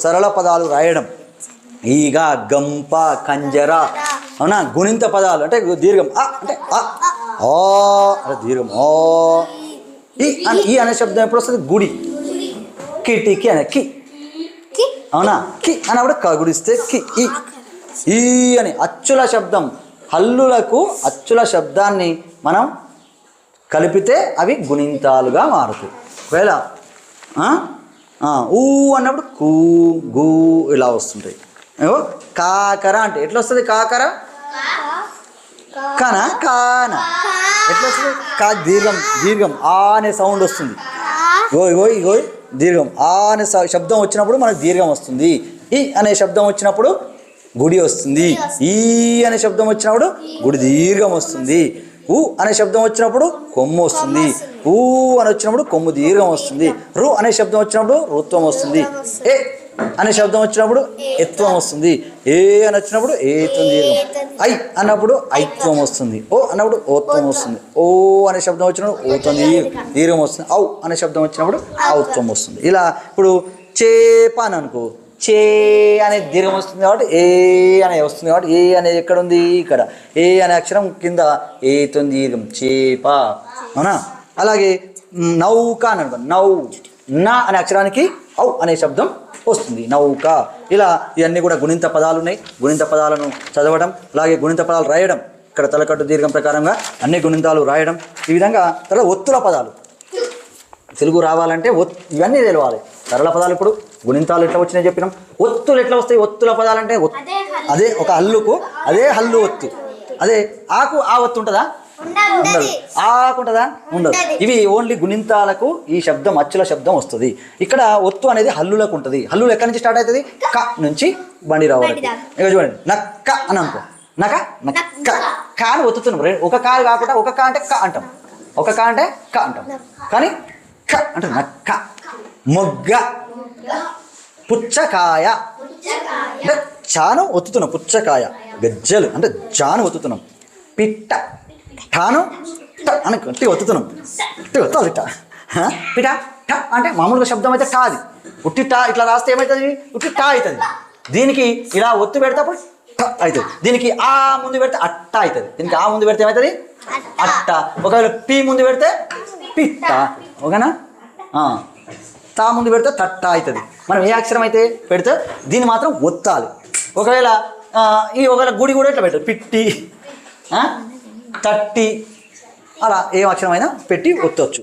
సరళ పదాలు రాయడం. ఈగ, గంప, కంజర, అవునా. గుణింత పదాలు అంటే దీర్ఘం అంటే అంటే దీర్ఘం ఈ అనే శబ్దం ఎప్పుడు వస్తుంది? గుడి. కిటికీ అనే కి, అవునా. కి అన్నప్పుడు క గుడిస్తే కి. ఈ అని అచ్చుల శబ్దం. హల్లులకు అచ్చుల శబ్దాన్ని మనం కలిపితే అవి గుణింతాలుగా మారుతాయి. ఒకవేళ ఊ అన్నప్పుడు కూ, గు ఇలా వస్తుంటాయి. కాకర అంటే ఎట్లా వస్తుంది? కాకర కాన కాన ఎట్లా వస్తుంది? కా దీర్ఘం, దీర్ఘం ఆ అనే సౌండ్ వస్తుంది. ఇగో దీర్ఘం ఆ అనే శబ్దం వచ్చినప్పుడు మనకు దీర్ఘం వస్తుంది. ఈ అనే శబ్దం వచ్చినప్పుడు గుడి వస్తుంది. ఈ అనే శబ్దం వచ్చినప్పుడు గుడి దీర్ఘం వస్తుంది. ఊ అనే శబ్దం వచ్చినప్పుడు కొమ్ము వస్తుంది. ఊ అని వచ్చినప్పుడు కొమ్ము దీర్ఘం వస్తుంది. రు అనే శబ్దం వచ్చినప్పుడు రుత్వం వస్తుంది. ఏ అనే శబ్దం వచ్చినప్పుడు ఎత్వం వస్తుంది. ఏ అని వచ్చినప్పుడు ఏత్వం దీర్ఘం. ఐ అన్నప్పుడు ఐత్వం వస్తుంది. ఓ అన్నప్పుడు ఓత్వం వస్తుంది. ఓ అనే శబ్దం వచ్చినప్పుడు ఓత్వం దీర్ఘం వస్తుంది. ఔ అనే శబ్దం వచ్చినప్పుడు ఔత్వం వస్తుంది. ఇలా ఇప్పుడు చేప అని అనుకో, చే అనేది దీర్ఘం వస్తుంది కాబట్టి ఏ అనే వస్తుంది కాబట్టి ఏ అనేది ఎక్కడ ఉంది? ఇక్కడ. ఏ అనే అక్షరం కింద ఏతో దీర్ఘం చేప, అవునా. అలాగే నౌక అని అనుకో, నౌ నా అనే అక్షరానికి ఔ అనే శబ్దం వస్తుంది, నౌక. ఇలా ఇవన్నీ కూడా గుణింత పదాలు ఉన్నాయి. గుణింత పదాలను చదవడం, అలాగే గుణింత పదాలు రాయడం. ఇక్కడ తలకట్టు దీర్ఘం ప్రకారంగా అన్ని గుణింతాలు రాయడం. ఈ విధంగా తర్వాత ఒత్తుల పదాలు తెలుగు రావాలంటే ఇవన్నీ తెలవాలి. సరళ పదాలు ఇప్పుడు గుణింతాలు ఎట్లా వచ్చినాయి చెప్పినాం. ఒత్తులు ఎట్లా వస్తాయి? ఒత్తుల పదాలు అంటే అదే ఒక హల్లుకు అదే హల్లు ఒత్తు. అదే ఆకు ఆ ఒత్తు ఉంటుందా? ఉండదు. ఆకు ఉంటుందా? ఉండదు. ఇవి ఓన్లీ గుణింతాలకు ఈ శబ్దం అచ్చుల శబ్దం వస్తుంది. ఇక్కడ ఒత్తు అనేది హల్లులకు ఉంటుంది. హల్లులు ఎక్కడి నుంచి స్టార్ట్ అవుతుంది? క నుంచి బండి రావాలి. ఇక చూడండి, నక్క అని అనుకో, నక్క కా అని ఒత్తుతున్నాం. ఒక కా కాకుండా ఒక కా అంటే క అంటాం, ఒక కా అంటే క అంటాం. కానీ క అంటే నక్క. మొగ్గ, పుచ్చకాయ అంటే చాను ఒత్తుతున్నాం. పుచ్చకాయ. గజ్జలు అంటే జాను ఒత్తుతున్నాం. పిట్ట, ఠాను అని గట్టి ఒత్తుతున్నాం. ఒత్తాలి ఇట్ట. పిట ఠ అంటే మామూలుగా శబ్దం అయితే టా. అది ఉట్టి టా ఇట్లా రాస్తే ఏమవుతుంది? ఉట్టి టా అవుతుంది. దీనికి ఇలా ఒత్తు పెడితే ఠ అవుతుంది. దీనికి ఆ ముందు పెడితే అట్ట అవుతుంది. దీనికి ఆ ముందు పెడితే ఏమవుతుంది? అట్ట. ఒకవేళ పి ముందు పెడితే పిట్ట, ఓకేనా. తా ముందు పెడితే తట్ట అవుతుంది. మనం ఏ అక్షరం అయితే పెడితే దీన్ని మాత్రం ఒత్తాలి. ఒకవేళ గుడి కూడా ఇట్లా పెట్టాలి, పిట్టి, తట్టి, అలా ఏ అక్షరం అయినా పెట్టి ఒత్తవచ్చు.